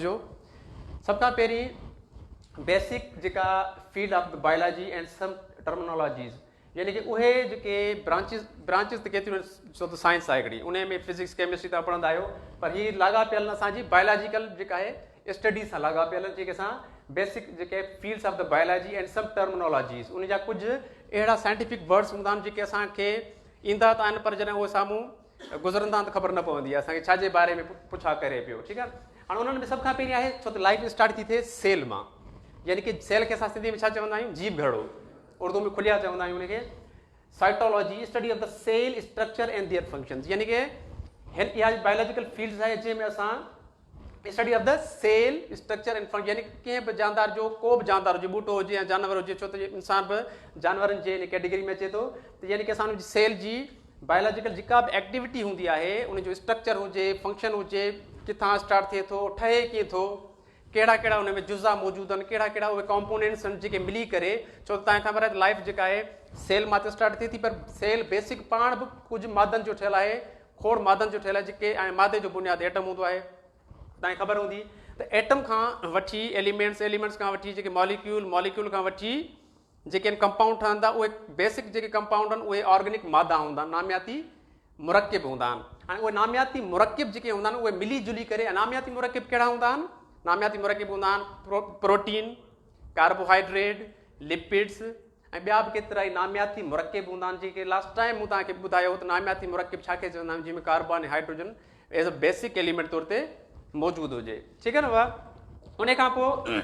सम्झो सभ खां पहिरीं बेसिक जेका field of the biology and some terminologies यानी कि उहे जेके ब्रांचिस त केतिरियूं छो त साइंस आहे हिकिड़ी उन में फिजिक्स केमिस्ट्री तव्हां पढ़ंदा आहियो पर हीअ लाॻापियल असांजी बायोलॉजिकल जेका आहे स्टडी सां लाॻापियल जेके असां बेसिक जेके fields of the biology and some terminologies उन जा कुझु अहिड़ा साइंटिफिक वर्ड्स हूंदा आहिनि जेके असांखे ईंदा त आहिनि पर जॾहिं उहे साम्हूं गुज़रंदा आहिनि त ख़बर न पवंदी आहे असांखे छाजे बारे में पुछा करे पियो ठीकु आहे। हाणे उन्हनि में सभ खां पहिरीं आहे छो त लाइफ स्टार्ट थी थिए सेल मां यानी कि सेल खे असां सिंधी में छा चवंदा आहियूं जीव घड़ो उर्दू में खुलिया चवंदा आहियूं उनखे cytology study of the cell structure and their functions यानी कि इहा बायोलॉजिकल फील्ड्स आहे जंहिंमें असां study of the cell structure and function यानी कंहिं बि जानदार जो को बि जानदार हुजे ॿूटो हुजे या जानवर हुजे छो त इंसान बि जानवरनि जे कैटेगरी में अचे थो त यानी कि असां हुनजी सेल जी बायोलॉजिकल जेका बि एक्टिविटी हूंदी आहे उनजो स्ट्रक्चर हुजे फंक्शन हुजे किथां स्टार्ट थिए थो ठहे कीअं थो कहिड़ा कहिड़ा उन में जुज़ा मौजूदु आहिनि कहिड़ा कहिड़ा उहे कॉम्पोनेंट्स आहिनि जेके मिली करे छो त तव्हांखे ख़बर आहे लाइफ जेका आहे सेल मां त स्टार्ट थिए थी पर सेल बेसिक पाण बि कुझु मादनि जो ठहियलु आहे खोड़ मादनि जो ठहियलु आहे जेके ऐं मादे जो बुनियादु एटम हूंदो आहे तव्हांखे ख़बर हूंदी त एटम खां वठी एलिमेंट्स खां वठी जेके मॉलिक्यूल खां वठी जेके आहिनि कंपाउंड ठहंदा उहे बेसिक जेके कंपाउंड आहिनि उहे ऑर्गेनिक मादा हूंदा आहिनि नामियाती मुरकिब हूंदा आहिनि हाणे उहे नामियाती मुरकिब जेके हूंदा आहिनि उहे मिली जुली करे नामियाती मुरकिब कहिड़ा हूंदा आहिनि नामियाती मुरकिब हूंदा आहिनि प्रोटीन कार्बोहाइड्रेट लिपिड्स ऐं ॿिया बि केतिरा ई नामियाती मुरकिब हूंदा आहिनि जेके लास्ट टाइम मूं तव्हांखे ॿुधायो त नामियाती मुरकिब छाखे चवंदा आहिनि जंहिंमें कार्बन ऐं hydrogen as a basic element तौर ते मौजूदु हुजे ठीकु आहे न वाह। उन खां पोइ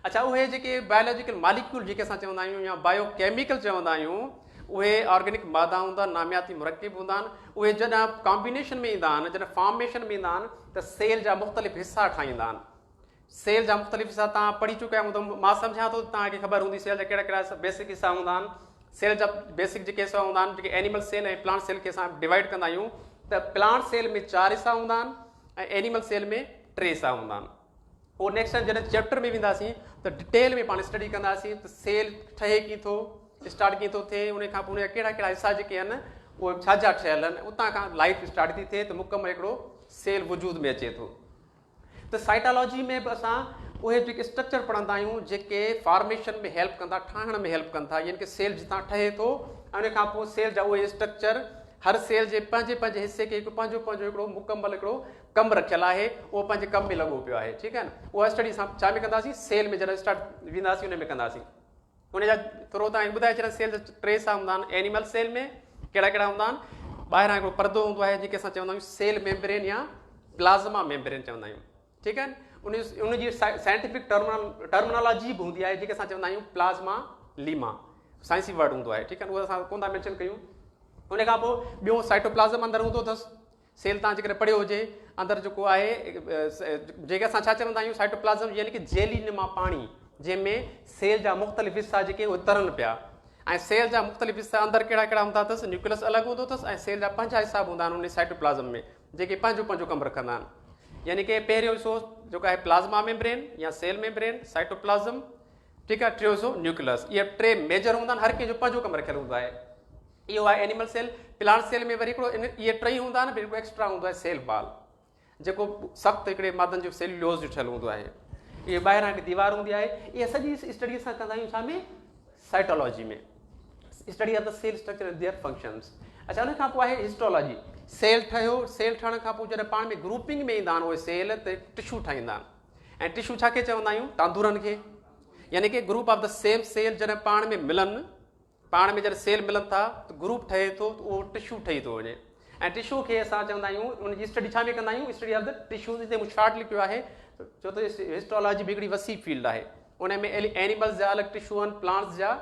अच्छा उहे जेके बायोलॉजिकल मॉलिक्यूल जेके असां चवंदा आहियूं या बायोकेमिकल चवंदा आहियूं उहे ऑर्गेनिक मादा हूंदा आहिनि नामियाती मुरकिब हूंदा आहिनि उहे जॾहिं कॉम्बिनेशन में ईंदा आहिनि जॾहिं फॉर्मेशन में ईंदा आहिनि त सेल जा मुख़्तलिफ़ हिसा ठाहींदा आहिनि सेल जा मुख़्तलिफ़ हिसा तव्हां पढ़ी चुकिया हूंदो मां सम्झां थो तव्हांखे ख़बर हूंदी सेल जा कहिड़ा कहिड़ा बेसिक हिसा हूंदा आहिनि सेल जा बेसिक जेके हिसा हूंदा आहिनि जेके एनिमल सेल ऐं प्लांट सेल खे असां डिवाइड कंदा आहियूं त प्लांट सेल में 4 हिसा हूंदा आहिनि ऐं एनिमल सेल में 3 हिसा हूंदा आहिनि उहो नेक्स्ट टाइम जॾहिं चैप्टर में वेंदासीं त डिटेल में पाण स्टडी कंदासीं त सेल ठहे कीअं थो स्टार्ट कीअं थो थिए उन खां पोइ उन जा कहिड़ा कहिड़ा हिसा जेके आहिनि उहे छा ठहियल आहिनि उतां खां लाइफ स्टार्ट थी थिए त मुकमल हिकिड़ो सेल वजूद में अचे थो त साइटोलॉजी में बि असां उहे जेके स्ट्रक्चर पढ़ंदा आहियूं जेके फॉर्मेशन में हेल्प कंदा ठाहिण में हेल्प कंदा यानी कि सेल जितां ठहे थो ऐं उन खां पोइ सेल जा उहे स्ट्रक्चर हर सेल जे पंहिंजे हिसे खे पंहिंजो हिकिड़ो मुकमल हिकिड़ो कमु रखियलु आहे उहो पंहिंजे कम में लॻो पियो आहे ठीकु आहे न उहा स्टडी असां छा में कंदासीं सेल में जॾहिं स्टार्ट वेंदासीं उन में कंदासीं उन जा थोरो तव्हांखे ॿुधाए छॾियां सेल जा 3 हिसा हूंदा आहिनि एनिमल सेल में कहिड़ा कहिड़ा हूंदा आहिनि ॿाहिरां हिकिड़ो परदो हूंदो आहे जेके असां चवंदा आहियूं सेल मेम्ब्रेन या प्लाज़्मा मेम्ब्रेन चवंदा आहियूं ठीकु आहे न उनजी साइंटिफिक टर्मिनोलॉजी बि हूंदी आहे जेके असां चवंदा आहियूं प्लाज़्मा लीमा साइंसी वर्ड हूंदो आहे ठीकु आहे उहो असां कोन था मेंशन कयूं उन खां पोइ ॿियो साइटोप्लाज़म अंदरि हूंदो अथसि सेल तव्हां जेकॾहिं पढ़ियो हुजे अंदरि जेको आहे जेके असां छा चवंदा आहियूं साइटोप्लाज़म यानी कि जेलिन मां पाणी जंहिंमें सेल जा मुख़्तलिफ़ हिसा जेके उहे तरनि पिया ऐं सेल जा मुख़्तलिफ़ हिसा अंदरि कहिड़ा कहिड़ा हूंदा अथसि न्यूक्लियस अलॻि हूंदो अथसि ऐं सेल जा 5 हिसा हूंदा आहिनि उन साइटोप्लाज़म में जेके पंहिंजो कमु रखंदा आहिनि यानी कि पहिरियों हिसो जेको आहे प्लाज़्मा मेम्ब्रेन या सेल मेम्ब्रेन साइटोप्लाज़म ठीकु आहे टियों हिसो न्यूक्लियस इहे 3 मेजर हूंदा आहिनि हर कंहिंजो पंहिंजो कमु रखियलु हूंदो आहे इहो आहे एनिमल सेल प्लांट सेल में वरी हिकिड़ो इहे 3 हूंदा आहिनि हिकिड़ो एक्स्ट्रा हूंदो आहे सेल बाल जेको सख़्तु हिकिड़े मादनि जो सेल्यूलोज़ जो ठहियलु हूंदो आहे इहे ॿाहिरां हिकु दीवार हूंदी आहे इहा सॼी स्टडी असां कंदा आहियूं छा में साइटोलॉजी में study of the cell structure and their functions अच्छा उन खां पोइ आहे हिस्टोलॉजी सेल ठहियो सेल ठहण खां पोइ जॾहिं पाण में ग्रुपिंग में ईंदा आहिनि उहे सेल त टिशू ठाहींदा आहिनि ऐं टिशू छा खे चवंदा आहियूं तांदूरनि खे यानी कि group of the same cell जॾहिं पाण में मिलनि पाण में जॾहिं सेल मिलनि था त ग्रुप ठहे थो त उहो टिशू ठही थो वञे ऐं टिशू खे असां चवंदा आहियूं उनजी स्टडी छा में कंदा आहियूं स्टडी ऑफ द टिशूज़ हिते मूं शार्ट लिखियो आहे छो त हिस्टोलॉजी बि हिकिड़ी वसी फील्ड आहे उन में एनिमल्स जा अलॻि टिशू आहिनि प्लांट्स जा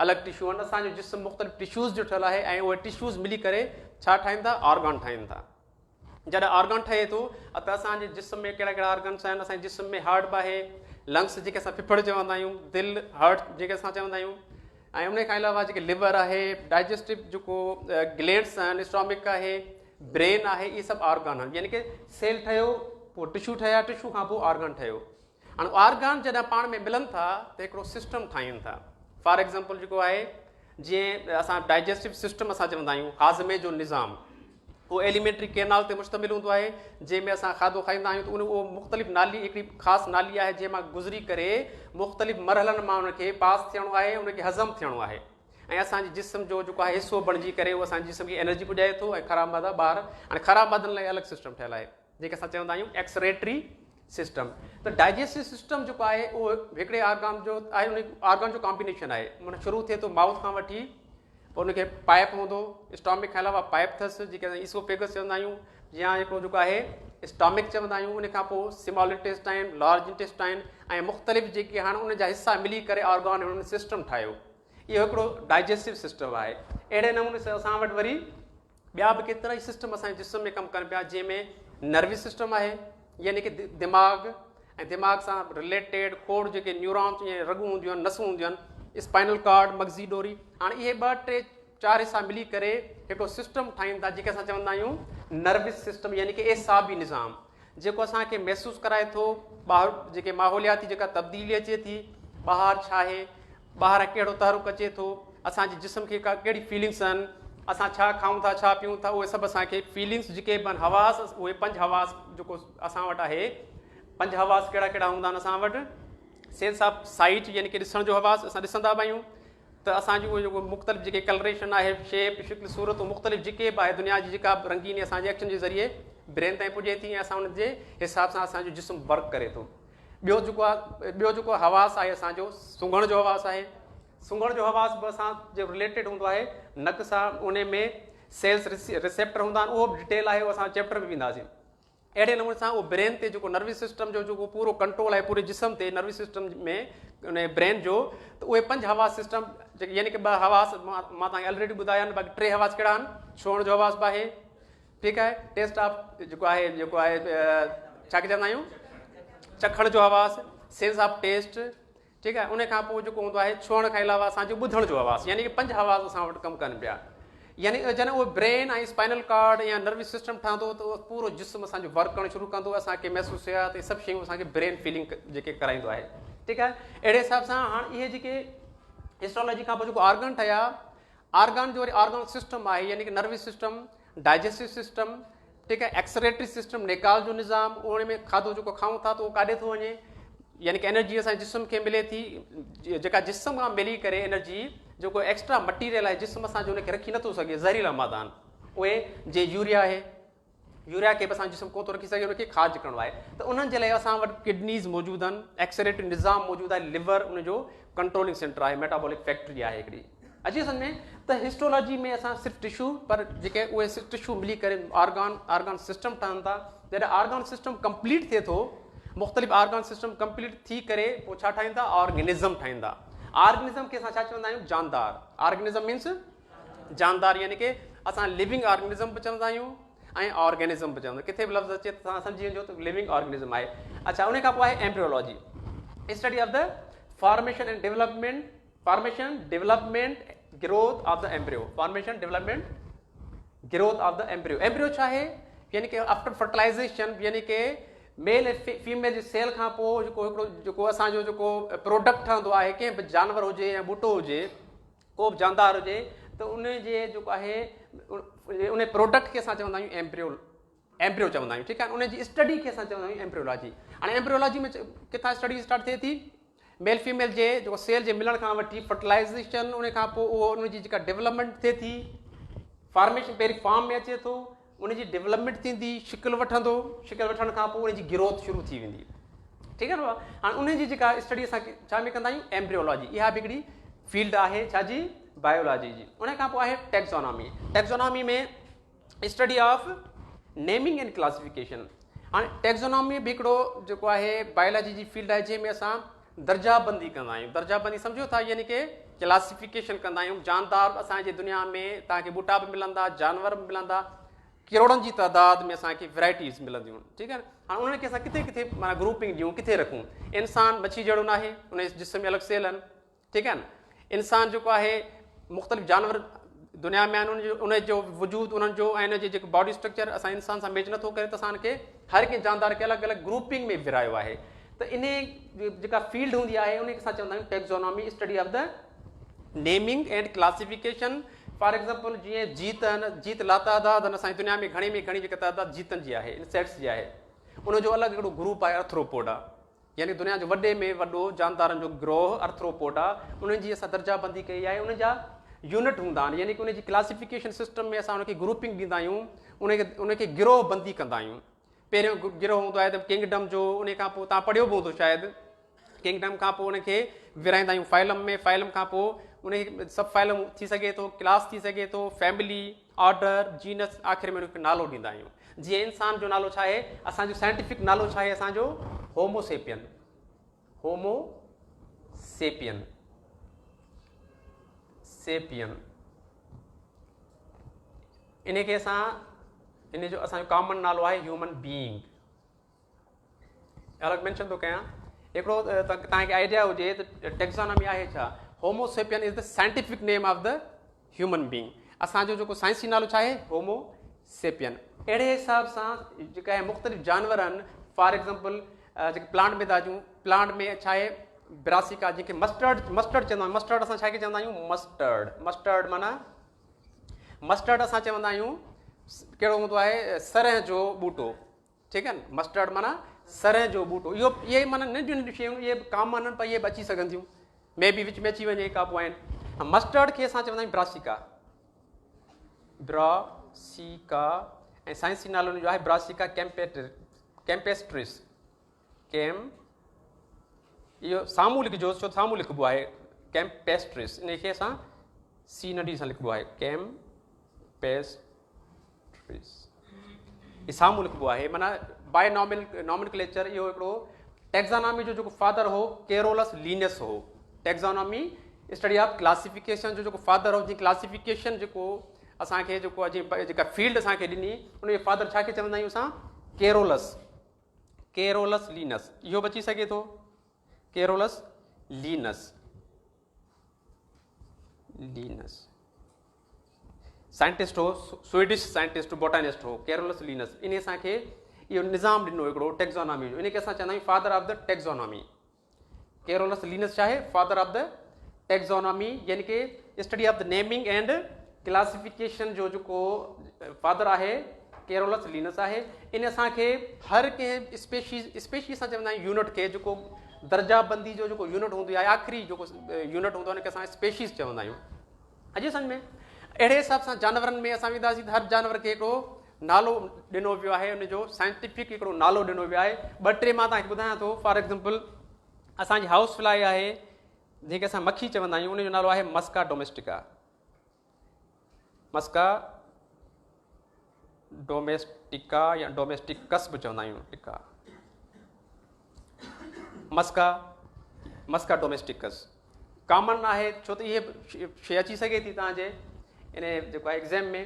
अलॻि टिशू आहिनि असांजो जिस्म मुख़्तलिफ़ टिशूज़ जो ठहियलु आहे ऐं उहे टिशूज़ मिली करे छा ठाहिनि था ऑर्गन ठाहिनि था जॾहिं ऑर्गन ठहे थो त असांजे जिस्म में कहिड़ा कहिड़ा ऑर्गन्स आहिनि असांजे जिस्म में हार्ट बि आहे लंग्स जेके असां फिफड़ चवंदा आहियूं दिलि हार्ट जेके असां चवंदा आहियूं ऐं उन खां अलावा जेके लिवर आहे डाइजेस्टिव जेको ग्लैंड्स आहिनि स्टॉमिक आहे ब्रेन आहे इहे सभु ऑर्गन आहिनि यानी कि सेल ठहियो पोइ टिशू ठहिया टिशू खां पोइ ऑर्गन ठहियो हाणे ऑर्गन जॾहिं पाण में मिलनि था त हिकिड़ो सिस्टम ठाहिनि था फॉर एग्ज़ाम्पल जेको आहे जीअं असां डाइजेस्टिव सिस्टम असां चवंदा आहियूं हाज़मे जो निज़ाम उहो एलिमेंट्री कैनाल ते मुश्तमिल हूंदो आहे जंहिंमें असां खाधो खाईंदा आहियूं त उहो मुख़्तलिफ़ नाली हिकिड़ी ख़ासि नाली आहे जंहिं मां गुज़री करे मुख़्तलिफ़ मरहलनि मां उनखे पास थियणो आहे, उनखे हज़म थियणो आहे ऐं असांजे जिस्म जो जेको आहे हिसो बणिजी करे उहो असांजे जिस्म खे एनर्जी पुॼाए थो ऐं ख़राब मादा ॿाहिरि। हाणे ख़राब मादनि लाइ अलॻि सिस्टम ठहियलु आहे जेके असां चवंदा आहियूं एक्सरेटरी सिस्टम। त डाइजेस्टिव सिस्टम जेको आहे उहो हिकिड़े ऑर्गन जो आहे, उन ऑर्गन जो कॉम्बिनेशन आहे। माना शुरू थिए थो माउथ खां वठी, पोइ उनखे पाइप हूंदो, स्टॉमिक खां अलावा पाइप अथसि जेके असां इसोफेगस चवंदा आहियूं, या हिकिड़ो जेको आहे स्टॉमिक चवंदा आहियूं। उन खां पोइ स्मॉल इंटेस्टाइन, लार्ज इंटेस्टाइन ऐं मुख़्तलिफ़ जेके हाणे उन जा हिसा मिली करे ऑर्गन उन्हनि सिस्टम ठाहियो। इहो हिकिड़ो डाइजेस्टिव सिस्टम आहे। अहिड़े नमूने सां असां वटि वरी ॿिया बि केतिरा ई सिस्टम असांजे जिस्म में कमु कनि पिया, जंहिंमें नर्वस सिस्टम आहे, यानी कि दिमाग़ ऐं दिमाग़ सां रिलेटेड खोड़ जेके न्यूरॉन्स या रगूं हूंदियूं आहिनि, नसूं हूंदियूं आहिनि, स्पाइनल कार्ड, मगज़ी डोरी। हाणे इहे 2, 3, 4 हिसा मिली करे हिकिड़ो सिस्टम ठाहिनि था जेके असां चवंदा आहियूं नर्वस सिस्टम, यानी कि एसाबी निज़ाम, जेको असांखे महसूसु कराए थो ॿाहिरि जेके माहौलियाती जेका तब्दीली अचे थी, ॿाहिरि छा आहे, ॿाहिरि कहिड़ो तहरुक अचे थो, असांजे जिस्म खे कहिड़ी फीलिंग्स आहिनि, असां छा खाऊं था, छा पियूं था, उहे सभु असांखे फीलिंग्स जेके बि आहिनि, हवास, उहे 5 हवास जेको असां वटि आहे, 5 हवास कहिड़ा कहिड़ा हूंदा आहिनि असां वटि। सेंस ऑफ साइट यानी कि ॾिसण जो हवास, असां ॾिसंदा बि आहियूं त असांजो उहो जेको मुख़्तलिफ़ जेके कलरेशन आहे, शेप, शिकिल, सूरत, मुख़्तलिफ़ जेके बि आहे दुनिया जी जेका बि रंगीनी असांजे अखियुनि जे ज़रिए ब्रेन ताईं पुॼे थी ऐं असां उनजे हिसाब सां असांजो जिस्म वर्क करे थो। ॿियो जेको हवास आहे असांजो सूंघण जो हवास आहे। सूंघण जो हवास बि असांजो रिलेटेड हूंदो आहे नक सां, उन में सेल्स रिसेप्टर हूंदा आहिनि, उहो बि डिटेल आहे, उहो असां चैप्टर में वेंदासीं। अहिड़े नमूने सां उहो ब्रेन ते जेको नर्वस सिस्टम जो जेको पूरो कंट्रोल आहे पूरे जिस्म ते नर्वस सिस्टम में उन ब्रेन जो, त उहे 5 हवास सिस्टम जेके यानी कि 2 हवास मां तव्हांखे ऑलरेडी ॿुधाया आहिनि, बाक़ी 3 हवास कहिड़ा आहिनि, छुहण जो हवास बि आहे, ठीकु आहे, टेस्ट ऑफ जेको आहे छा चवंदा आहियूं चखण जो हवास, सेंस ऑफ टेस्ट, ठीकु आहे। उन खां पोइ जेको हूंदो आहे छुहण खां अलावा असांजो ॿुधण जो हवास, यानी कि 5 हवास असां वटि कमु कनि पिया। यानी जॾहिं उहो ब्रेन ऐं स्पाइनल कार्ड या नर्वस सिस्टम ठहंदो त उहो पूरो जिस्म असांजो वर्क करणु शुरू कंदो, असांखे महसूसु थिया त इहे सभु शयूं असांखे ब्रेन फीलिंग जेके कराईंदो आहे, ठीकु आहे। अहिड़े हिसाब सां हाणे इहे जेके हिस्टोलॉजी खां पोइ जेको ऑर्गन ठहिया, ऑर्गन जो वरी ऑर्गन सिस्टम आहे, यानी कि नर्वस सिस्टम, डाइजेस्टिव सिस्टम, ठीकु आहे, एक्सरेटरी सिस्टम, नेकाल जो निज़ाम, उन में खाधो जेको खाऊं था त उहो काॾे थो वञे, यानी कि एनर्जी असांजे जिस्म खे मिले थी, जेका जिस्म खां मिली करे एनर्जी जेको एक्स्ट्रा मटीरियल आहे जिस्म असांजो उनखे रखी नथो सघे, ज़हरीला मादा आहिनि उहे, जे यूरिया आहे, यूरिया खे बि असांजो जिस्म कोन थो रखी सघे, उनखे खाज करिणो आहे, त उन्हनि जे लाइ असां वटि किडनीज़ मौजूदु आहिनि, एक्सरेटरी निज़ाम मौजूदु आहे, लिवर उनजो कंट्रोलिंग सेंटर आहे, मेटाबॉलिक फैक्ट्री आहे हिकिड़ी। अची सम्झ में त हिस्टोलॉजी में असां सिर्फ़ु टिशू, पर जेके उहे टिशू मिली करे ऑर्गन सिस्टम ठहनि था। जॾहिं ऑर्गन सिस्टम कंप्लीट थिए थो, मुख़्तलिफ़ ऑर्गन सिस्टम कंप्लीट थी करे पोइ छा ठाहींदा, ऑर्गेनिज़म ठाहींदा। ऑर्गेनिज़म खे असां छा चवंदा आहियूं, जानदार। ऑर्गेनिज़म मीन्स जानदार, यानी कि असां लिविंग ऑर्गेनिज़म बि चवंदा आहियूं ऐं ऑर्गेनिज़म बि चवंदा, किथे बि लफ़्ज़ अचे त तव्हां सम्झी वञो त लिविंग ऑर्गेनिज़म आहे। अच्छा, उन खां पोइ आहे embryology, study of the formation and development, formation, development, growth of the embryo, formation, development, growth of the embryo. Embryo छा आहे, यानी कि आफ्टर फर्टिलाइज़ेशन, यानी कि मेल ऐं फीमेल जे सेल खां पोइ जेको असांजो जेको प्रोडक्ट ठहंदो आहे, कंहिं बि जानवर हुजे या ॿूटो हुजे, को बि जानदार हुजे, त उन जे जेको आहे उन प्रोडक्ट खे असां चवंदा आहियूं एम्ब्रियो चवंदा आहियूं, ठीकु आहे। उन जी स्टडी खे असां चवंदा आहियूं एम्ब्रियोलॉजी। हाणे एम्ब्रियोलॉजी में किथां स्टडी स्टार्ट थिए थी, मेल फीमेल जे जेको सेल जे मिलण खां वठी फर्टिलाइज़ेशन, उन खां पोइ उहो उन जी जेका डेवलपमेंट थिए थी, फॉर्मेशन पहिरीं फॉर्म में अचे थो, उनजी डेवलपमेंट थींदी, शिकिल वठंदो, शिकिल वठण खां पोइ उनजी ग्रोथ शुरू थी वेंदी, ठीकु आहे न। हाणे उनजी जेका स्टडी असां छा में कंदा आहियूं, एम्ब्रियोलॉजी। इहा बि हिकिड़ी फील्ड आहे छाजी, बायोलॉजी जी। उन खां पोइ आहे टेक्सोनॉमी। टेक्सोनॉमी में study of naming and classification. हाणे टेक्सोनॉमी बि हिकिड़ो जेको आहे बायोलॉजी जी फील्ड आहे, जंहिंमें असां दर्जाबंदी कंदा आहियूं। दर्जाबंदी सम्झो था, यानी कि क्लासिफिकेशन कंदा आहियूं। जानदार असांजे दुनिया में तव्हांखे ॿूटा बि मिलंदा, जानवर बि मिलंदा, करोड़नि जी तइदाद में असांखे वैराइटीज़ मिलंदियूं, ठीकु आहे। हाणे उन्हनि खे असां किथे किथे माना ग्रुपिंग ॾियूं, किथे रखूं। इंसान मच्छी जहिड़ो न आहे, उन जिस्म में अलॻि सेल आहिनि, ठीकु आहे न। इंसान जेको आहे मुख़्तलिफ़ जानवर दुनिया में आहिनि, उनजो वजूद, उन्हनि जो ऐं उनजे जेको बॉडी स्ट्रक्चर असां इंसान सां मैच नथो करे, त असां उनखे हर कंहिं जानदार खे अलॻि अलॻि ग्रुपिंग में विरायो आहे। त इन जेका फील्ड हूंदी आहे उनखे असां चवंदा आहियूं taxonomy, study of the naming and classification, for example जीअं जीत लातादाद असांजी दुनिया में घणी जेका तइदाद जीतनि जी आहे, इंसेक्ट्स जी आहे, उनजो अलॻि हिकिड़ो ग्रुप आहे अर्थ्रोपोडा, यानी दुनिया जो वॾे में वॾो जानदारनि जो ग्रोह अर्थ्रोपोडा। उन्हनि जी असां दर्जाबंदी कई आहे, उन जा यूनिट हूंदा आहिनि, यानी की उनजी क्लासिफिकेशन सिस्टम में असां उनखे ग्रुपिंग ॾींदा आहियूं, उनखे गिरोह बंदी कंदा आहियूं। पहिरियों गिरोह हूंदो आहे त किंगडम जो, उन खां पोइ तव्हां पढ़ियो बि हूंदो शायदि, किंगडम खां पोइ उनखे विराईंदा आहियूं फाइलम में, फाइलम खां पोइ उन सब फाइलम थी सघे थो, क्लास थी सघे थो, फैमिली, ऑर्डर, जीनस, आख़िर में उनखे नालो ॾींदा आहियूं। जीअं इंसान जो नालो छा आहे, असांजो साइंटिफिक नालो छा आहे, असांजो होमोसेपियन, होमोसेपियन, सेपियन। इनखे इन जो असांजो कॉमन नालो आहे ह्यूमन बीइंग। अलॻि मेंशन थो कयां, हिकिड़ो तव्हांखे आइडिया हुजे त टेक्सोनॉमी आहे छा। Homo sapien is the scientific name of the human being. असांजो जेको साइंसी नालो छा आहे, होमोसेपियन। अहिड़े हिसाब सां जेका आहे मुख़्तलिफ़ जानवर आहिनि, फॉर एग्ज़ाम्पल जेके प्लांट में था अचूं, प्लांट में छा आहे ब्रासिका, जंहिंखे मस्टर्ड चवंदा आहियूं। मस्टर्ड असां छा खे चवंदा आहियूं, मस्टर्ड माना मस्टर्ड असां चवंदा आहियूं कहिड़ो हूंदो आहे, सरह जो ॿूटो, ठीकु आहे न। मस्टर्ड माना सरह जो ॿूटो। इहे माना नंढियूं नंढियूं शयूं, इहे कॉमन आहिनि, पर इहे बि अची सघनि थियूं, मे बि विच में अची वञे का पोइ आहिनि। मस्टर्ड खे असां चवंदा आहियूं ब्रासिका, ऐं साइंसी नालो हुनजो आहे ब्रासिका कैम्पेस्ट्रिस। इहो साम्हूं लिखिजो, छो साम्हूं लिखिबो आहे कैम्पेस्ट्रिस, इनखे असां सी नंढी सां लिखिबो आहे कैम्पेस्ट्रिस, इहो साम्हूं लिखिबो आहे। माना बाय नॉमिनक्लेचर इहो हिकिड़ो टेक्सोनॉमी जो जेको फादर हो कैरोलस लीनियस हो। टेक्सोनॉमी स्टडी ऑफ क्लासिफिकेशन जो जेको फादर हो, जीअं क्लासिफिकेशन जेको असांखे जेको आहे जेका फील्ड असांखे ॾिनी, उनजे फादर छा खे चवंदा आहियूं असां, कैरोलस लीनस। इहो बि अची सघे थो, कैरोलस लीनस। साइंटिस्ट हो, स्वीडिश साइंटिस्ट, बोटानिस्ट हो, कैरोलस लीनस। इन असांखे इहो निज़ाम ॾिनो हिकिड़ो टेक्सोनॉमी जो, इनखे असां चवंदा आहियूं father of the taxonomy. Carolus Lions छा आहे, फादर ऑफ द टेक्सोनॉमी, यानी कि study of the naming and classification जो जेको फादर आहे कैरोलस लीनस आहे। इन असांखे हर कंहिं स्पेशीज़ सां चवंदा आहियूं यूनिट खे, जेको दर्जाबंदी जो जेको यूनिट हूंदी आहे, आख़िरी जेको यूनिट हूंदो आहे, उनखे असां स्पेशीज़ चवंदा आहियूं। अॼु सम्झ में अहिड़े हिसाब सां जानवरनि में असां वेंदासीं त हर जानवर खे हिकिड़ो नालो ॾिनो वियो आहे, उनजो साइंटिफिक हिकिड़ो नालो ॾिनो वियो आहे। ॿ टे मां तव्हांखे ॿुधायां थो। फॉर एग्ज़ाम्पल असांजी हाउस फ्लाई आहे, जंहिंखे असां मक्खी चवंदा आहियूं, उनजो नालो आहे मस्का डोमेस्टिका। मस्का डोमेस्टिका या डोमेस्टिकस बि चवंदा आहियूं, टिका मस्का डोमेस्टिकस कॉमन आहे, छो त इहे शइ अची सघे थी तव्हांजे इन जेको आहे एग्ज़ाम में,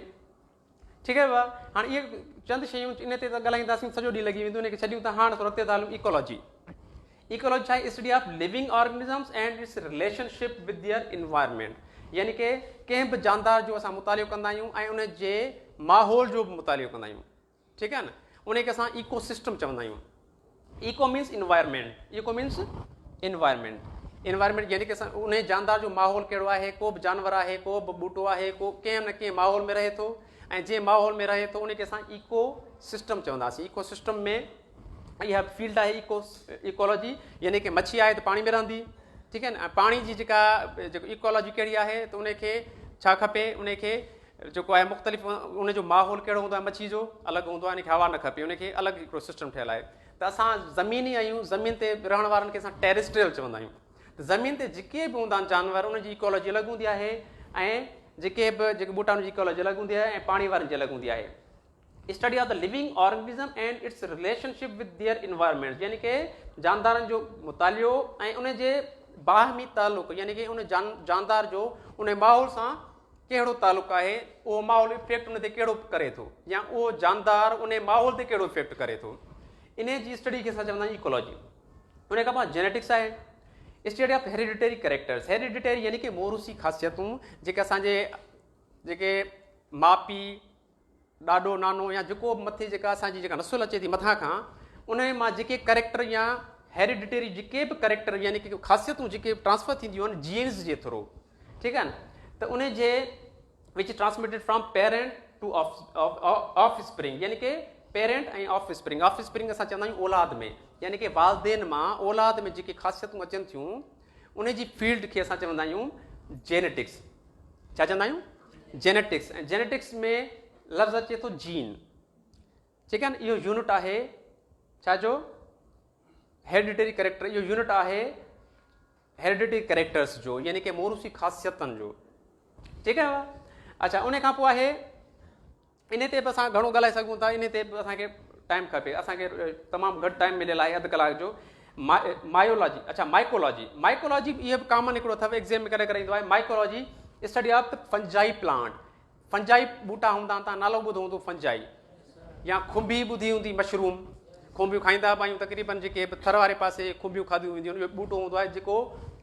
ठीकु आहे भाउ। हाणे इहे चंद शयूं इन ते त ॻाल्हाईंदासीं, सॼो ॾींहुं लॻी वेंदो, इनखे छॾियूं था। हाणे थोरो अॻिते था हलूं। इकोलॉजी छा आहे, study of living organisms and it's relationship with their environment, यानी कि कंहिं बि जानदार जो असां मुतालियो कंदा आहियूं ऐं उन जे माहौल जो बि मुतालियो कंदा आहियूं, ठीकु आहे न। उनखे असां इको सिस्टम चवंदा आहियूं। Eco means environment, eco means environment यानी कि उन जानदार जो माहौल कहिड़ो आहे। को बि जानवर आहे, को बि ॿूटो आहे, को कंहिं न कंहिं माहौल में रहे थो, ऐं जंहिं माहौल में रहे थो उनखे असां इको सिस्टम चवंदासीं। इको सिस्टम में इहा फील्ड आहे इकोलॉजी, यानी कि मच्छी आहे त पाणी में रहंदी, ठीकु आहे न। पाणी जी जेको इकोलॉजी कहिड़ी आहे त उनखे छा खपे, उनखे जेको आहे मुख़्तलिफ़ उनजो माहौल कहिड़ो हूंदो आहे, मच्छी जो अलॻि हूंदो आहे, इनखे हवा न खपे, उनखे अलॻि हिकिड़ो सिस्टम ठहियलु आहे। त असां ज़मीनी आहियूं, ज़मीन ते रहण वारनि खे असां टेरेस्ट्रियल चवंदा आहियूं। त ज़मीन ते जेके बि हूंदा आहिनि जानवर, उनजी इकोलॉजी अलॻि हूंदी आहे, ऐं जेके ॿूटाउनि जी इकोलॉजी अलॻि हूंदी आहे, ऐं पाणी वारनि जी अलॻि हूंदी आहे। Study of the living organism and it's relationship with their environment, यानी कि जानदारनि जो मुतालियो ऐं उनजे बाहमी तालुक़, यानी कि उन जानदार जो उन माहौल सां कहिड़ो तालुक़ु आहे, उहो माहौल इफेक्ट उन ते कहिड़ो करे थो, या उहो जानदार उन माहौल ते कहिड़ो इफेक्ट करे थो। इन जी स्टडी खे असां चवंदा आहियूं इकोलॉजी। उन खां पोइ जेनेटिक्स आहे, study of hereditary characters. Hereditary यानी कि मोरूसी ख़ासियतूं, जेके असांजे जेके माउ पीउ, ॾाॾो नानो या जेको बि मथे जेका असांजी जेका नसुल अचे थी मथां खां, उन मां जेके कैरेक्टर या हेरिडिटरी जेके बि कैरेक्टर यानी कि ख़ासियतूं जेके ट्रांसफर थींदियूं आहिनि जीन्स जे थ्रू, ठीकु आहे न। त उन जे which transmitted from parent to offspring, यानी कि पेरेंट ऐं ऑफ स्प्रिंग। ऑफ स्प्रिंग असां चवंदा आहियूं औलाद में, यानी कि वालदेन मां औलाद में जेके ख़ासियतूं अचनि थियूं उन जी फील्ड खे असां चवंदा आहियूं जेनेटिक्स। छा चवंदा आहियूं? जेनेटिक्स। ऐं जेनेटिक्स में लफ़्ज़ अचे थो जीन, ठीकु आहे न। इहो यूनिट आहे छाजो? Hereditary character. इहो यूनिट आहे हेरिडिटरी कैरेक्टर्स जो, यानी कि मोरूसी ख़ासियतनि जो, ठीकु आहे। अच्छा, उन खां पोइ आहे, इन ते बि असां घणो ॻाल्हाए सघूं था, इन ते बि असांखे टाइम खपे, असांखे तमामु घटि टाइम मिलियल आहे, अधु कलाक जो। मायोलॉजी, अच्छा माइकोलॉजी। माइकोलॉजी इहो बि कॉमन हिकिड़ो अथव, एग्ज़ाम में करे करे ईंदो आहे। Mycology study of the fungi plant. Fungi बूटा हूंदा आहिनि, तव्हां नालो ॿुधो हूंदो फंजाई, या खुंबी ॿुधी हूंदी, मशरूम, खुंबियूं खाईंदा पायूं, तक़रीबन जेके थर वारे पासे खुंबियूं खाधियूं वेंदियूं आहिनि, इहो ॿूटो हूंदो आहे जेको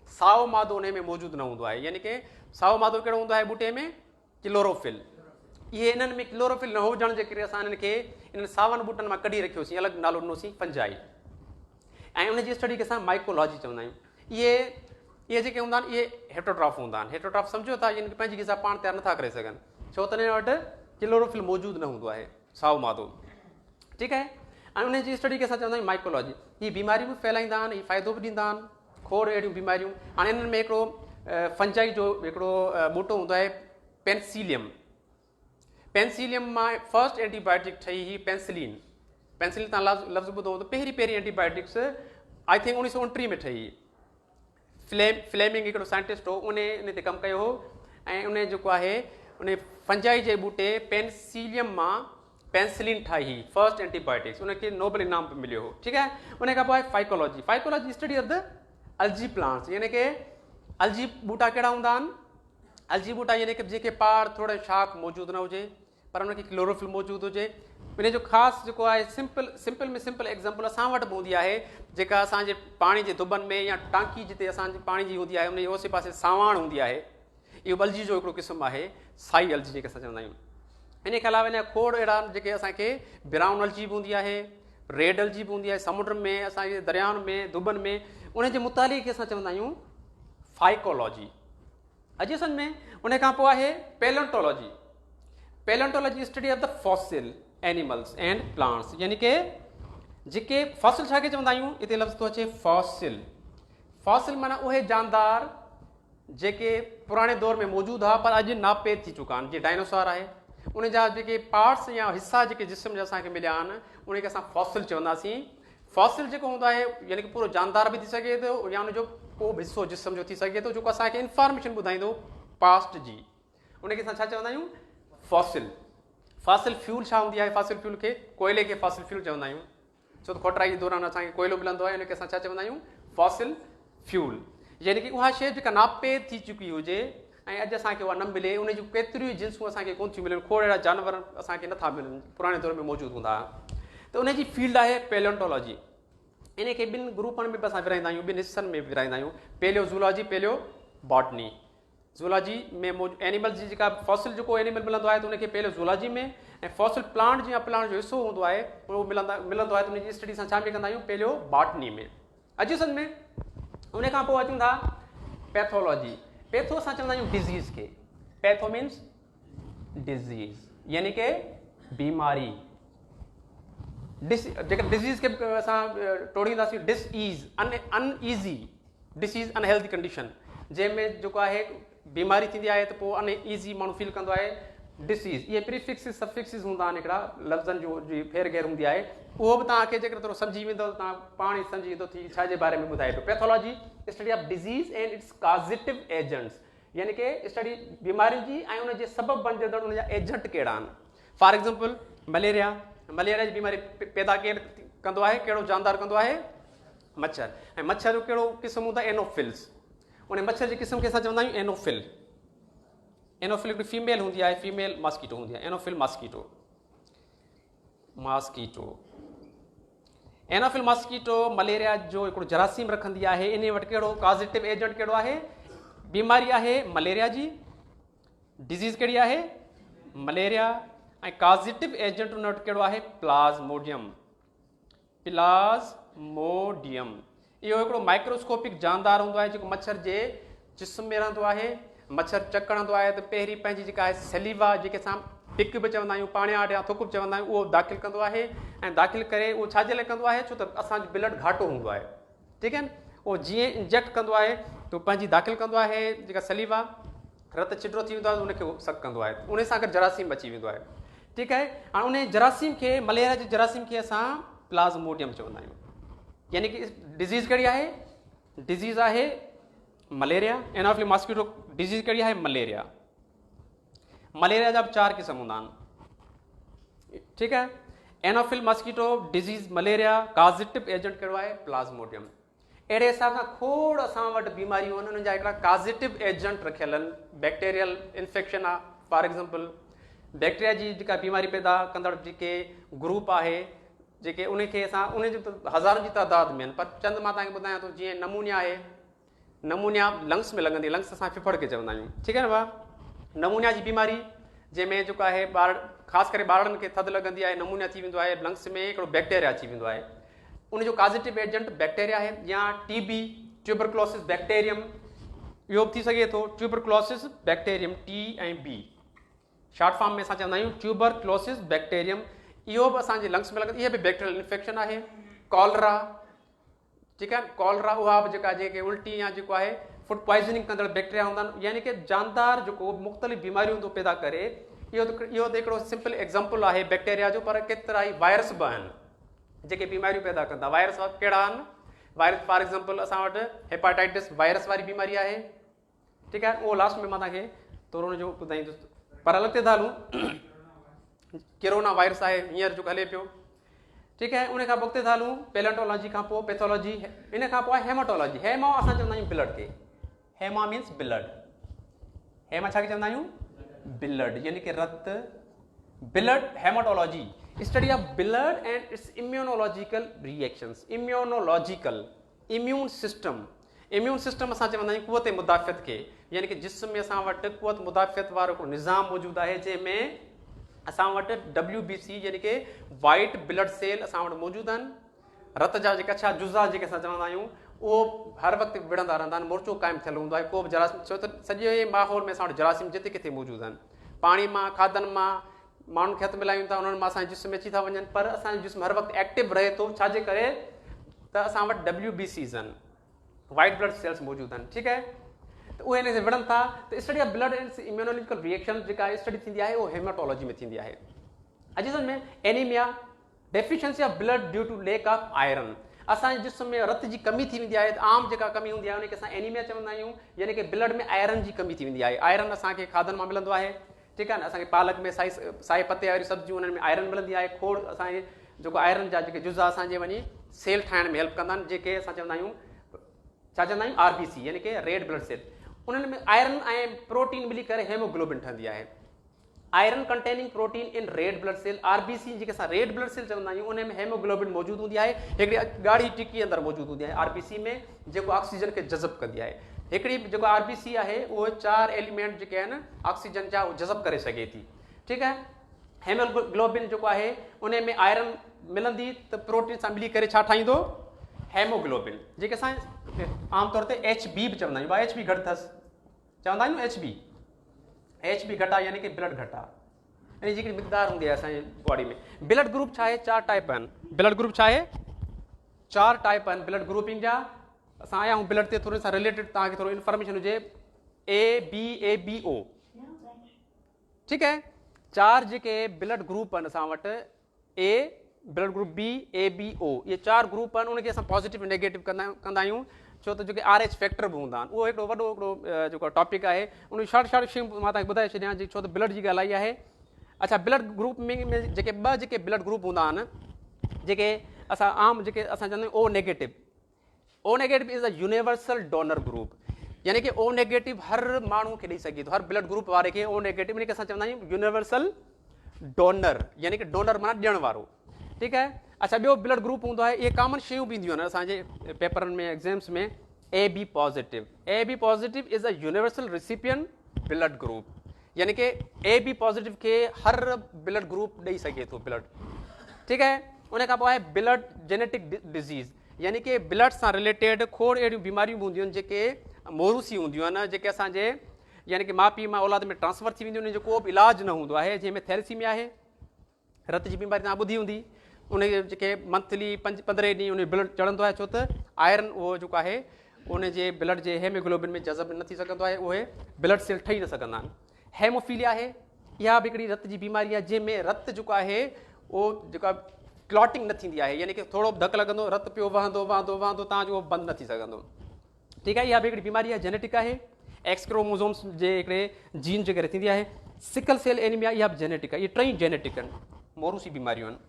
साओ मादो उन में मौजूदु न हूंदो आहे, यानी कि साओ मादो कहिड़ो हूंदो आहे ॿूटे में? क्लोरोफिल। इहे इन्हनि में क्लोरोफिल न हुजण जे करे असां इन्हनि खे इन्हनि सावनि ॿूटनि मां कढी रखियोसीं, अलॻि नालो ॾिनोसीं फंजाई, ऐं उनजी स्टडी खे असां माइकोलॉजी चवंदा आहियूं। इहे जेके हूंदा आहिनि इहे हेटरोट्रॉफ हूंदा आहिनि। हेटरोट्रॉफ सम्झो था, यानी कि पंहिंजी गिज़ा पाण तयारु नथा करे सघनि, छो त हिन वटि क्लोरोफिल मौजूदु न हूंदो आहे, साओ मादो, ठीकु आहे। ऐं उनजी स्टडी खे असां चवंदा आहियूं माइकोलॉजी। हीअ बीमारियूं बि फैलाईंदा आहिनि, हीअ फ़ाइदो बि ॾींदा आहिनि, खोड़ अहिड़ियूं बीमारियूं। हाणे इन्हनि में हिकिड़ो फंजाई जो हिकिड़ो ॿूटो हूंदो आहे पेंसिलियम। पेंसिलियम मां फर्स्ट एंटीबायोटिक ठही हुई पेंसिलिन। पेंसिलिन तव्हां लफ़्ज़ ॿुधो हूंदो, पहिरीं एंटीबायोटिक्स आई थिंक 1929 में ठही हुई। फ्लेमिंग हिकिड़ो साइंटिस्ट हो, उन ते कमु कयो हो, ऐं उन जेको आहे उन फंजाई जे ॿूटे पेंसिलियम मां पेंसिलिन ठाही हुई, फर्स्ट एंटीबायोटिक्स, उनखे नोबल इनाम बि मिलियो हो, ठीकु आहे। उन खां पोइ आहे phycology. Phycology study of the अलजी plants, यानी कि अलजी ॿूटा कहिड़ा हूंदा आहिनि? अलजी ॿूटा यानी कि जेके पार थोरो शाख मौजूदु न हुजे, पर उनखे क्लोरोफिल मौजूदु हुजे। इन जो ख़ासि जेको आहे सिंपल में सिंपल एग्ज़ाम्पल असां वटि बि हूंदी आहे, जेका असांजे पाणी जे दुबनि में या टांकी जिते असांजी पाणी जी हूंदी आहे, उन जे ओसे पासे सावाण हूंदी आहे, इहो अलजी जो हिकिड़ो क़िस्म आहे, साई अलजी जेके असां चवंदा आहियूं। इन खां अलावा इन खोड़ अहिड़ा जेके असांखे ब्राउन अलजी बि हूंदी आहे, रेड अलजी बि हूंदी आहे, समुंड में, असांजे दरियाउनि में, दुबनि में, उन जे मुताले खे असां चवंदा आहियूं फाइकोलॉजी। अॼु असन में उन खां पोइ आहे palaeontology. Palaeontology study of the fossil animals and plants, यानी कि जेके फॉसिल छा खे चवंदा आहियूं, हिते लफ़्ज़ थो अचे फॉसिल। फॉसिल माना उहे जानदार जेके पुराणे दौर में मौजूदु हुआ पर अॼु नापेद थी चुका आहिनि, जीअं डायनासोर आहे, उन जा जेके पार्ट्स या हिसा जेके जिस्म जा असांखे मिलिया आहिनि उनखे असां फॉसिल चवंदासीं। फॉसिल जेको हूंदो आहे यानी कि पूरो जानदार बि थी सघे थो, या उनजो को बि हिसो जिस्म जो थी सघे थो, जेको असांखे इंफॉर्मेशन ॿुधाईंदो पास्ट जी, उनखे असां छा चवंदा आहियूं? फॉसिल। फॉसिल फ्यूल छा हूंदी आहे? फॉसिल फ्यूल खे कोयले खे फॉसिल फ्यूल चवंदा आहियूं, छो त खोटराई जे दौरान असांखे कोयलो मिलंदो आहे, उनखे असां छा चवंदा आहियूं? Fossil fuel. यानी कि उहा शइ जेका नापेद थी चुकी हुजे ऐं अॼु असांखे उहा न मिले, उन जूं केतिरियूं जिन्सूं असांखे कोन थियूं मिलनि, खोड़ अहिड़ा जानवर असांखे नथा मिलनि, पुराणे दौर में मौजूदु हूंदा हुआ, त उनजी फील्ड आहे पैलेंटोलॉजी। इन खे ॿिनि ग्रुपनि में बि असां विराईंदा आहियूं, ॿिनि हिसनि में बि विराईंदा आहियूं, paleo zoology, paleo botany. Zoology में एनिमल जी जेका फॉसिल जेको एनिमल मिलंदो आहे त उनखे पेलियो ज़ूलॉजी में, ऐं फॉसिल प्लांट जीअं प्लांट जो हिसो हूंदो आहे उहो मिलंदो आहे त उनजी स्टडी असां छा में कंदा आहियूं? पेलियो बॉटनी में। अॼु सन में उन खां पोइ अचूं था पैथोलॉजी। पैथो असां चवंदा आहियूं डिज़ीज़ खे। पैथो मीन्स डिज़ीज़, यानी कि बीमारी। जेका डिज़ीज़ खे असां टोड़ींदासीं डिसईज़, अनईज़ी डिसीज़, अनहेल्दी कंडीशन, जंहिंमें जेको आहे बीमारी थींदी आहे त पोइ अनईज़ी माण्हू फील कंदो आहे, डिसीज़। इहे प्रीफिक्सिस सफिक्सिस हूंदा आहिनि हिकिड़ा लफ़्ज़नि जो जी फेर घेर हूंदी आहे, उहो बि तव्हांखे जेकर थोरो सम्झी वेंदो त तव्हां पाण ई सम्झी वेंदो थी छा जे बारे में ॿुधाए थो। Pathology study of disease and its causative agents, यानी कि स्टडी बीमारियुनि जी ऐं उनजे सबबु बणिजंदड़ उन जा एजेंट कहिड़ा आहिनि। For example malaria. मलेरिया जी बीमारी पैदा केरु कंदो आहे? कहिड़ो जानदार कंदो आहे? मच्छर। ऐं मच्छर जो कहिड़ो क़िस्म हूंदो आहे? एनोफिल्स। उन मच्छर जे क़िस्म खे असां चवंदा आहियूं एनोफिल। एनोफिल हिकिड़ी फीमेल हूंदी आहे, फीमेल मॉस्किटो हूंदी आहे, एनोफिल मॉस्किटो। एनोफिल मॉस्किटो मलेरिया जो हिकिड़ो जरासीम रखंदी आहे। इन वटि कहिड़ो कॉज़िटिव एजेंट कहिड़ो आहे? बीमारी आहे मलेरिया जी, डिज़ीज़ कहिड़ी आहे? मलेरिया, ऐं कॉज़िटिव एजेंट उन वटि कहिड़ो आहे? प्लाज़्मोडियम। प्लाज़्मोडियम इहो हिकिड़ो माइक्रोस्कोपिक जानदार हूंदो आहे जेको मच्छर जे जिस्म में रहंदो आहे, मच्छर चकड़ंदो आहे त पहिरीं पंहिंजी जेका आहे सलीवा जेके असां पिक बि चवंदा आहियूं पाणियाट या थुक बि चवंदा आहियूं उहो दाख़िल कंदो आहे ऐं दाख़िल करे उहो छाजे लाइ कंदो आहे छो त असांजो ब्लड घाटो हूंदो आहे ठीकु आहे न उहो जीअं इंजेक्ट कंदो आहे त पंहिंजी दाख़िल कंदो आहे जेका सलीवा रत छिटिरो थी वेंदो आहे उनखे उहो सक कंदो आहे उन सां गॾु जरासीम अची वेंदो आहे ठीकु आहे हाणे उन जरासीम खे मलेरिया जे जरासीम खे असां प्लाज़्मोडियम चवंदा आहियूं यानी कि डिज़ीज़ कहिड़ी आहे डिज़ीज़ आहे मलेरिया एनोफिलिस मॉस्किटो डिज़ीज़ कहिड़ी आहे मलेरिया मलेरिया जा बि 4 क़िस्म हूंदा आहिनि ठीकु आहे Anopheles mosquito disease malaria causative agent कहिड़ो आहे प्लाज़्मोडियम अहिड़े हिसाब सां खोड़ असां वटि बीमारियूं आहिनि उन्हनि जा हिकिड़ा काज़िटिव एजेंट रखियल आहिनि बैक्टीरियल इन्फेक्शन आहे फॉर एग्ज़ाम्पल बैक्टीरिया जी जेका बीमारी पैदा कंदड़ जेके ग्रुप आहे जेके उनखे असां उन जो हज़ारनि जी तइदाद में आहिनि पर चंद मां तव्हांखे ॿुधायां थो जीअं नमूनिया आहे नमूनिया लंग्स में लॻंदी लंग्स असां फिफड़ खे चवंदा आहियूं ठीकु आहे न भाउ नमूनिया जी बीमारी जंहिंमें जेको आहे ख़ासि करे ॿारनि खे थधि लॻंदी आहे नमूनिया थी वेंदो आहे लंग्स में हिकिड़ो बैक्टीरिया अची वेंदो आहे उनजो पॉजिटिव एजेंट बैक्टीरिया आहे या टीबी ट्यूबरक्लोसिस बैक्टीरियम इहो बि थी सघे थो ट्यूबरक्लोसिस बैक्टीरियम टी ऐं बी शॉर्ट फॉर्म में असां चवंदा आहियूं ट्यूबरक्लोसिस बैक्टीरियम इहो बि असांजे लंग्स में लॻंदी इहा बि बैक्टीरियल इन्फेक्शन आहे कॉलरा ठीकु आहे कॉलरा उहा बि जेके उल्टी या जेको आहे फूड पॉइज़निंग कंदड़ बैक्टीरिया हूंदा आहिनि यानी कि जानदार जेको मुख़्तलिफ़ बीमारियूं थो पैदा करे इहो त हिकिड़ो सिंपल एग्ज़ाम्पल आहे बैक्टीरिया जो पर केतिरा ई वायरस बि आहिनि जेके बीमारियूं पैदा कंदा वायरस कहिड़ा आहिनि वायरस फॉर एग्ज़ाम्पल असां वटि हेपाटाइटिस वायरस वारी बीमारी आहे ठीकु आहे उहो लास्ट में मां तव्हांखे थोरो हुनजो ॿुधाईंदुसि पर अलॻि ते था हलूं कोरोना वायरस आहे हींअर जेको हले पियो ठीकु आहे उन खां पोइ अॻिते था हलूं पैलेंटोलॉजी खां पोइ पैथोलॉजी इन खां पोइ आहे हेमाटोलॉजी हेमा असां चवंदा आहियूं ब्लड खे हेमा मीन्स ब्लड हेमा छा खे चवंदा आहियूं ब्लड यानी कि रत blood haematology study of blood and its immunological reactions immunological immune system असां चवंदा आहियूं कुवत मुदाफ़ियत खे यानी कि जिस्म में असां वटि कुवत मुदाफ़ियत वारो हिकिड़ो निज़ाम मौजूदु आहे जंहिंमें असां वटि WBC यानी कि वाइट ब्लड सेल असां वटि मौजूदु आहिनि रत जा जेके अछा जुज़ा जेके असां चवंदा आहियूं उहो हर वक़्तु विढ़ंदा रहंदा आहिनि मोर्चो क़ाइमु थियलु हूंदो आहे को बि जरासीम छो त सॼे माहौल में असां वटि जरासीम जिते किथे मौजूदु आहिनि पाणी मां खाधनि मां माण्हुनि खे हथु मिलायूं था उन्हनि मां असांजे जिस्म में अची था वञनि पर असांजो जिस्म हर वक़्तु एक्टिव रहे थो छाजे करे त असां वटि WBCs आहिनि वाइट ब्लड सेल्स मौजूदु आहिनि ठीकु आहे त उहे हिन खे विढ़नि था त study of blood and immunological reaction जेका स्टडी थींदी आहे उहो हेमाटोलॉजी में थींदी आहे अजीज़नि में anaemia deficiency of blood due to lack of iron असांजे जिस्म में रत जी कमी थी वेंदी आहे त आम जेका कमी हूंदी आहे उनखे असां एनीमिया चवंदा आहियूं यानी कि ब्लड में आयरन जी कमी थी वेंदी आहे आयरन असांखे खाधनि मां मिलंदो आहे ठीकु आहे न असांखे पालक में साई पते वारी सब्जियूं उन्हनि में आयरन मिलंदी आहे खोड़ असांजे जेको आयरन जा जेके जुज़ा असांजे वञी सेल ठाहिण में हेल्प कंदा आहिनि जेके असां चवंदा आहियूं छा चवंदा आहियूं RBC यानी कि रेड ब्लड सेल उन्हनि में आयरन ऐं प्रोटीन मिली करे हेमोग्लोबिन ठहंदी आहे iron containing protein in red blood cell RBC जेके असां रेड ब्लड सेल चवंदा आहियूं उन में हेमोग्लोबिन मौजूदु हूंदी आहे हिकिड़ी ॻाढ़ी टिकी अंदरि मौजूदु हूंदी आहे RBC में जेको ऑक्सीजन खे जज़ब कंदी आहे हिकिड़ी जेको RBC आहे उहो 4 एलिमेंट जेके आहिनि ऑक्सीजन जा उहो जज़ब करे सघे थी ठीकु आहे हेमोग्लोबिन जेको आहे उन में आयरन मिलंदी त प्रोटीन सां मिली करे छा ठाहींदो हेमोग्लोबिन जेके असां आमतौर ते HB बि चवंदा आहियूं HB घटि अथसि चवंदा आहियूं HB घटि आहे यानी कि ब्लड घटि आहे यानी जेकी मिक़दार हूंदी आहे असांजी बॉडी में ब्लड ग्रुप छा आहे 4 टाइप आहिनि ब्लड ग्रुप छा आहे 4 टाइप आहिनि ब्लड ग्रुपिंग जा असां आया आहियूं ब्लड ते थोरो सां रिलेटेड तव्हांखे थोरो इंफॉर्मेशन हुजे ABABO ठीकु आहे 4 जेके ब्लड ग्रुप आहिनि असां वटि A blood group B ABO इहे 4 ग्रुप आहिनि उनखे असां पॉजिटिव नेगेटिव कंदा आहियूं छो त जेके RH फैक्टर बि हूंदा आहिनि उहो हिकिड़ो वॾो हिकिड़ो जेको टॉपिक आहे उन शॉर्ट शयूं मां तव्हांखे ॿुधाए छॾियां छो त ब्लड जी ॻाल्हि आई आहे अच्छा ब्लड ग्रुप में जेके 2 जेके ब्लड ग्रुप हूंदा आहिनि जेके असां आम जेके असां चवंदा आहियूं O negative is a universal donor group यानी कि O नेगेटिव हर माण्हू खे ॾेई सघे थो हर ब्लड ग्रुप वारे खे O नेगेटिव यानी कि असां चवंदा आहियूं यूनिवर्सल डोनर यानी कि डोनर माना ॾियण वारो ठीकु आहे अच्छा ॿियो ब्लड ग्रुप हूंदो आहे इहे कॉमन शयूं बि ईंदियूं आहिनि असांजे पेपरनि में एग्ज़ाम्स में AB positive is a universal recipient blood group यानी कि AB पॉज़िटिव खे हर ब्लड ग्रुप ॾेई सघे थो ब्लड ठीकु आहे उन खां पोइ आहे ब्लड जेनेटिक डिज़ीज़ यानी कि ब्लड सां रिलेटेड खोड़ अहिड़ियूं बीमारियूं हूंदियूं आहिनि जेके मोरूसी हूंदियूं आहिनि जेके असांजे यानी कि माउ पीउ मां औलाद में ट्रांसफर थी वेंदी, उनजो को बि इलाज न हूंदो आहे। जंहिंमें थैलेसीमिया आहे, रत जी बीमारी तव्हां ॿुधी हूंदी, उन जेके मंथली 15 ॾींहं उन ब्लड चढ़ंदो आहे, छो त आयरन उहो जेको आहे उन जे ब्लड जे हेमोग्लोबिन में जज़ब न थी सघंदो आहे, उहे ब्लड सेल ठही न सघंदा आहिनि। हेमोफीलिया आहे, इहा बि हिकिड़ी रत जी बीमारी आहे जंहिंमें रत जेको आहे उहो जेका क्लॉटिंग न थींदी आहे, यानी कि थोरो धकु लॻंदो, रत पियो वहंदो वहंदो वहंदो, तव्हांजो उहो बंदि न थी सघंदो। ठीकु आहे, इहा बि हिकिड़ी बीमारी आहे, जेनेटिक आहे, एक्स क्रोमोज़ोम्स जे हिकिड़े जीन जे करे थींदी आहे। सिकल सेल एनीमिया, इहा बि जेनेटिक आहे, इहे टई जेनेटिक आहिनि, मोरूसी बीमारियूं आहिनि।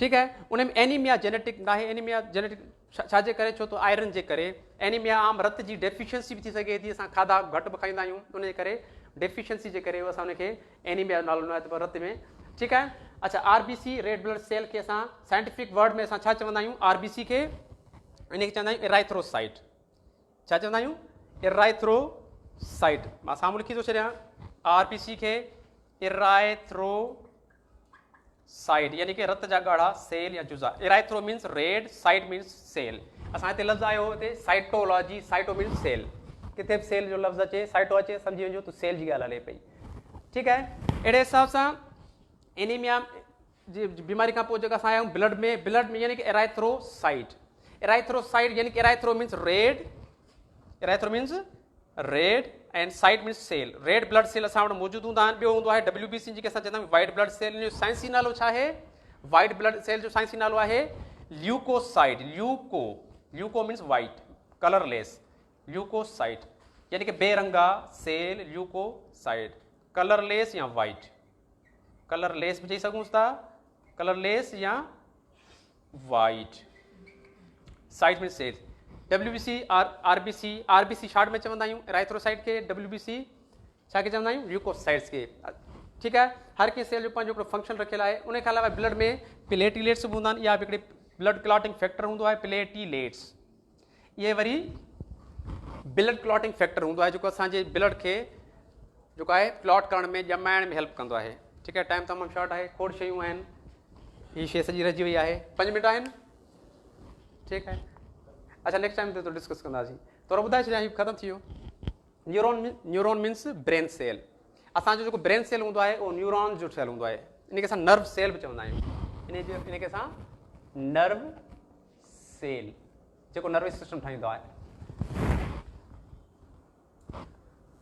ठीकु आहे, उन में एनीमिया जेनेटिक न आहे। एनीमिया जेनेटिक छाजे करे, छो त आयरन जे करे। एनीमिया आम रत जी डेफिशिएंसी बि थी सघे थी, असां खाधा घटि बि खाईंदा आहियूं, उनजे करे डेफिशिएंसी जे करे असां उनखे एनीमिया नालो ॾिनो आहे रत में। ठीकु आहे, अच्छा RBC रेड ब्लड सेल खे असां साइंटिफिक वर्ड में असां छा चवंदा आहियूं, RBC खे इनखे चवंदा आहियूं एराइथ्रोसाइट। छा चवंदा आहियूं, एराइथ्रोसाइट। मां साम्हूं लिखी थो छॾियां, RBC खे एराइथ्रोसाइट, यानी कि रत जा ॻाढ़ा सेल या जुज़ा। Erythro means red, cyte means cell. असां हिते लफ़्ज़ आयो हिते साइटोलॉजी, साइटो मीन्स सेल, किथे बि सेल जो लफ़्ज़ अचे, साइटो अचे, सम्झी वञो त सेल जी ॻाल्हि हले पई। ठीकु आहे, अहिड़े हिसाब सां एनीमिया जी बीमारी खां पोइ जेका असां आया आहियूं ब्लड में यानी कि एराइथ्रोसाइट। एराइथ्रोसाइट यानी कि erythro means red, erythro means red and cyte means cell. Red blood cell असां वटि मौजूदु हूंदा आहिनि। ॿियो हूंदो आहे WBC जेके असां चवंदा आहियूं वाइट ब्लड सेल। जो साइंसी नालो छा आहे, वाइट ब्लड सेल जो साइंसी नालो आहे leucocyte. Leuco means white, colourless, leucocyte यानी कि बेरंगा सेल, ल्यूकोसाइट, कलरलेस या वाइट। कलरलेस भी चई सघूं था, कलरलेस या white. Cyte means cell. WBC RBC short में चवंदा आहियूं एराइथ्रोसाइट खे, WBC छा खे चवंदा आहियूं, ल्यूकोसाइट्स खे। ठीकु आहे, हर कंहिं सेल जो पंहिंजो हिकिड़ो फंक्शन रखियल आहे। उन खां अलावा ब्लड में प्लेटलेट्स बि हूंदा आहिनि, इहा बि हिकिड़ी ब्लड क्लॉटिंग फैक्टर हूंदो आहे, प्लेटलेट्स। इहे वरी ब्लड क्लॉटिंग फैक्टर हूंदो आहे जेको असांजे ब्लड खे जेको आहे क्लॉट करण में, ॼमाइण में हेल्प कंदो आहे। ठीकु आहे, टाइम तमामु शॉर्ट आहे, खोड़ शयूं आहिनि, हीअ शइ सॼी रहिजी वई आहे, 5 मिंट आहिनि। ठीकु आहे, अच्छा नेक्स्ट टाइम ते तो डिस्कस कंदासीं। थोरो ॿुधाए छॾियां, हीउ ख़तमु थी वियो। Neuron means brain cell. असांजो जेको ब्रेन सेल हूंदो आहे उहो न्यूरॉन जो सेल हूंदो आहे, इनखे असां नर्व सेल बि चवंदा आहियूं। इनखे असां नर्व सेल जेको नर्वस सिस्टम ठाहींदो आहे।